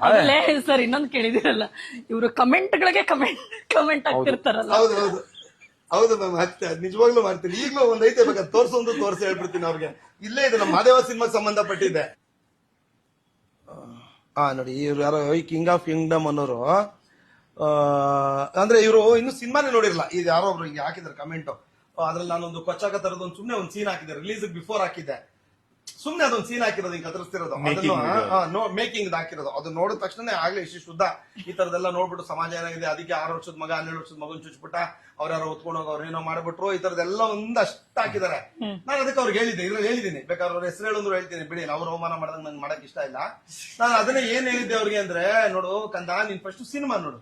ಆಮೇಲೆ ಸರ್ ಇನ್ನೊಂದು ಕೇಳಿದಿರಲ್ಲ, ಇವರು ಕಮೆಂಟ್ಗಳಿಗೆ ಕಮೆಂಟ್ ಆಗ್ತಿರ್ತಾರಲ್ಲ. ಹೌದು ಹೌದು ಹೌದು ಮ್ಯಾಮ್, ಆಗ್ತದೆ. ನಿಜವಾಗ್ಲೂ ಮಾಡ್ತೀನಿ. ಈಗಲೂ ಒಂದ್ ಐತೆ ಬೇಕಾದ್ರೆ ತೋರ್ಸಿ ಹೇಳ್ಬಿಡ್ತೀನಿ ಅವ್ರಿಗೆ. ಇಲ್ಲೇ ಇದೆ ನಮ್ಮ ಮಾದೇವ ಸಿನಿಮಾಗೆ ಸಂಬಂಧಪಟ್ಟಿದೆ. ನೋಡಿ ಇವ್ರು ಯಾರೋ ಕಿಂಗ್ ಆಫ್ ಕಿಂಗ್ಡಮ್ ಅನ್ನೋರು, ಅಂದ್ರೆ ಇವರು ಇನ್ನು ಸಿನಿಮಾನೇ ನೋಡಿರಲ್ಲ. ಇದು ಯಾರೋ ಒಬ್ರು ಹಿಂಗೆ ಹಾಕಿದಾರೆ ಕಮೆಂಟ್. ಅದ್ರಲ್ಲಿ ನಾನೊಂದು ಕೊಚ್ಚಾಕ ತರದ್ ಒಂದು ಸುಮ್ನೆ ಒಂದು ಸೀನ್ ಹಾಕಿದೆ, ರಿಲೀಸ್ ಬಿಫೋರ್ ಹಾಕಿದ್ದೆ. ಸುಮ್ನೆ ಅದೊಂದು ಸೀನ್ ಹಾಕಿರೋದು, ಹಿಂಗೆ ಕತ್ತರಿಸ್ತಿರೋದು, ಅದನ್ನು ಮೇಕಿಂಗ್ ಹಾಕಿರೋದು. ಅದು ನೋಡಿದ ತಕ್ಷಣ ಆಗ್ಲೇ ಇಷ್ಟು ಶುದ್ಧ ಈ ತರದೆಲ್ಲ ನೋಡ್ಬಿಟ್ಟು ಸಮಾಜ ಏನಾಗಿದೆ, ಅದಕ್ಕೆ 6 ವರ್ಷದ ಮಗ 12 ವರ್ಷದ ಮಗನ್ ಚುಚ್ಬಿಟ್ಟ, ಅವ್ರ್ಯಾರೋ ಹೊತ್ಕೊಂಡು ಹೋಗಿ ಅವ್ರು ಏನೋ ಮಾಡ್ಬಿಟ್ರು, ಈ ತರದೆಲ್ಲ ಒಂದಷ್ಟು ಹಾಕಿದ್ದಾರೆ. ನಾನು ಅದಕ್ಕೆ ಅವ್ರಿಗೆ ಇದ್ರಲ್ಲಿ ಹೇಳಿದ್ದೀನಿ, ಬೇಕಾದ್ರೆ ಅವ್ರ ಹೆಸರು ಹೇಳಂದ್ರು ಹೇಳ್ತೀನಿ, ಬಿಡಿ, ಅವ್ರು ಅವಮಾನ ಮಾಡ್ದಂಗೆ ನಂಗೆ ಮಾಡಕ್ ಇಷ್ಟ ಇಲ್ಲ. ನಾನು ಅದನ್ನೇ ಏನ್ ಹೇಳಿದ್ದೆ ಅವ್ರಿಗೆ ಅಂದ್ರೆ, ನೋಡು ಕಂದ, ನೀನ್ ಫಸ್ಟ್ ಸಿನಿಮಾ ನೋಡು.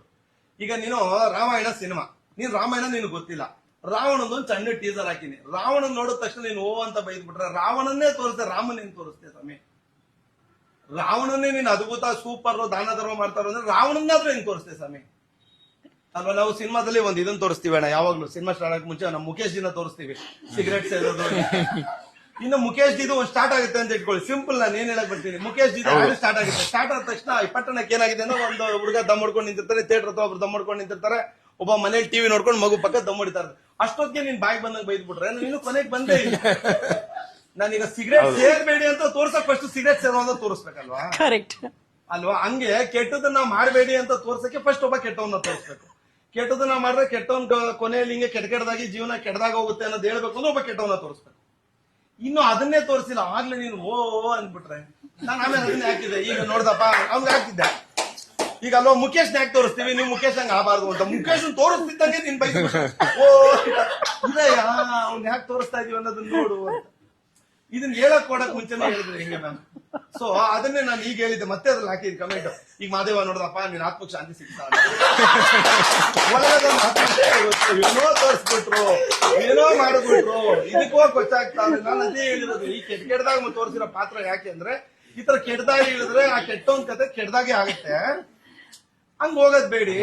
ಈಗ ನೀನು ರಾಮಾಯಣ ಸಿನಿಮಾ, ನೀನ್ ರಾಮಾಯಣ ನಿನ್ಗೆ ಗೊತ್ತಿಲ್ಲ, ರಾವಣದೊಂದು ಸಣ್ಣ ಟೀಸರ್ ಹಾಕಿನಿ. ರಾವಣನ್ ನೋಡಿದ ತಕ್ಷಣ ನೀನು ಓ ಅಂತ ಬೈದ್ಬಿಟ್ರೆ ರಾವಣನ್ನೇ ತೋರಿಸ್ತೆ, ರಾಮನೇನ್ ತೋರಿಸ್ತೆ ಸ್ವಾಮಿ? ರಾವಣನ್ನೇ ನೀನು ಅದ್ಭುತ ಸೂಪರ್ ದಾನ ಧರ್ಮ ಮಾಡ್ತಾರ ಅಂದ್ರೆ ರಾವಣನ್ನಾದ್ರೂ ಹೆಂಗ್ ತೋರಿಸ್ತೆ ಸ್ವಾಮಿ ಅಲ್ವಾ? ನಾವು ಸಿನಿಮಾದಲ್ಲಿ ಒಂದ್ ಇದನ್ನ ತೋರಿಸ್ತೀವಿ ಅಣ್ಣ, ಯಾವಾಗ್ಲೂ ಸಿನಿಮಾ ಸ್ಟಾರ್ಟ್ ಆಗಕ್ ಮುಂಚೆ ನಮ್ಮ ಮುಖೇಶ್ ಜಿನ ತೋರಿಸ್ತೀವಿ, ಸಿಗರೇಟ್ ಸೇರೋದು. ಇನ್ನು ಮುಖೇಶ್ ಜಿದು ಒಂದು ಸ್ಟಾರ್ಟ್ ಆಗುತ್ತೆ ಅಂತ ಇಟ್ಕೊಳ್ಳಿ, ಸಿಂಪಲ್. ನಾನು ಏನ್ ಹೇಳಕ್ ಬರ್ತೀನಿ, ಮುಖೇಶ್ ಜಿದು ಸ್ಟಾರ್ಟ್ ಆಗುತ್ತೆ. ಸ್ಟಾರ್ಟ್ ಆದ ತಕ್ಷಣ ಈ ಪಟ್ಟಣಕ್ಕೆ ಏನಾಗಿದೆ ಅಂದ್ರೆ, ಒಂದು ಹುಡುಗ ದಮ್ ಹೊಡ್ಕೊಂಡು ನಿಂತಿರ್ತಾರೆ, ಥಿಯೇಟರ್ ಅಥವಾ ಒಬ್ರು ದಮ್ ಹೊಡ್ಕೊಂಡು ನಿಂತಿರ್ತಾರೆ, ಒಬ್ಬ ಮನೇಲಿ ಟಿವಿ ನೋಡ್ಕೊಂಡು ಮಗು ಪಕ್ಕ ದಮ್ ಹೊಡಿತಾರೆ. ಅಷ್ಟೊತ್ತಿಗೆ ನೀನ್ ಬಾಯಿಗೆ ಬಂದಂಗೆ ಬೈದ್ಬಿಟ್ರೆ ನೀನು ಕೊನೆಗೆ ಬಂದೇ ಇಲ್ಲ. ನಾನೀಗ ಸಿಗರೇಟ್ ಸೇರ್ಬೇಡಿ ಅಂತ ತೋರ್ಸಕ್ ಫಸ್ಟ್ ಸಿಗರೇಟ್ ಸೇರೋ ಅಂತ ತೋರಿಸ್ಬೇಕಲ್ವಾ? ಕರೆಕ್ಟ್ ಅಲ್ವಾ? ಹಂಗೆ ಕೆಟ್ಟದನ್ನ ಮಾಡಬೇಡಿ ಅಂತ ತೋರ್ಸಕ್ಕೆ ಫಸ್ಟ್ ಒಬ್ಬ ಕೆಟ್ಟವನ್ನ ತೋರಿಸ್ಬೇಕು. ಕೆಟ್ಟದನ್ನ ಮಾಡಿದ್ರೆ ಕೆಟ್ಟವನ್ ಕೊನೆಯಲ್ಲಿ ಹಿಂಗೆ ಕೆಟ್ಟದಾಗಿ ಜೀವನ ಕೆಟ್ಟದಾಗ ಹೋಗುತ್ತೆ ಅನ್ನೋದು ಹೇಳ್ಬೇಕು ಅಂದ್ರೆ ಒಬ್ಬ ಕೆಟ್ಟವನ್ನ ತೋರಿಸ್ಬೇಕು. ಇನ್ನು ಅದನ್ನೇ ತೋರಿಸಿಲ್ಲ, ಆಗ್ಲೇ ನೀನು ಓ ಅಂದ್ಬಿಟ್ರೆ ನಾನು ಆಮೇಲೆ ಅದನ್ನೇ ಹಾಕಿದ್ದೆ. ಈಗ ನೋಡ್ದಪ್ಪ ಅವ್ನಿಗೆ ಹಾಕಿದ್ದೆ. ಈಗ ಅಲ್ವಾ ಮುಖೇಶ್ ಯಾಕೆ ತೋರಿಸ್ತೀವಿ, ನೀವು ಮುಖೇಶ್ ಹಂಗ ಆಗಬಾರ್ದು ಅಂತ. ಮುಖೇಶ್ ತೋರಿಸ್ತಿದ್ದಂಗೆ ನೀನ್ ಬೈಕ್ ಓ ಇದಯ್ಯ ಅವ್ನ್ ಯಾಕೆ ತೋರಿಸ್ತಾ ಇದೀವಿ ಅನ್ನೋದನ್ನ ನೋಡು ಅಂತ. ಇದನ್ನ ಹೇಳಕ್ ಕೊಡಕ್ ಮುಂಚೆನೆ ಹೇಳಿದ್ರೆ ಹಿಂಗೆ ಮ್ಯಾಮ್. ಸೊ ಅದನ್ನೇ ನಾನು ಈಗ ಹೇಳಿದ್ದೆ, ಮತ್ತೆ ಅದ್ರಲ್ಲಿ ಹಾಕಿದ್ ಕಮೆಂಟ್. ಈಗ ಮಾದೇವ ನೋಡ್ದಪ್ಪ, ನೀನ್ ಆತ್ಮಕ್ ಶಾಂತಿ ಸಿಗ್ತಾ ಏನೋ ತೋರಿಸ್ಬಿಟ್ರು, ಏನೋ ಮಾಡಿಬಿಟ್ರು, ಇದಕ್ಕೋ ಗೊತ್ತಾಗ್ತಾ. ನಾನು ಅದೇ ಹೇಳಿರೋದು, ಈ ಕೆಟ್ಟದಾಗ ತೋರಿಸಿರೋ ಪಾತ್ರ ಯಾಕೆ ಅಂದ್ರೆ, ಈ ತರ ಕೆಟ್ಟದಾಗಿ ಹೇಳಿದ್ರೆ ಆ ಕೆಟ್ಟವನ್ ಕತೆ ಕೆಟ್ಟದಾಗೆ ಆಗುತ್ತೆ, ಹಂಗ ಹೋಗೋದ್ ಬೇಡಿ.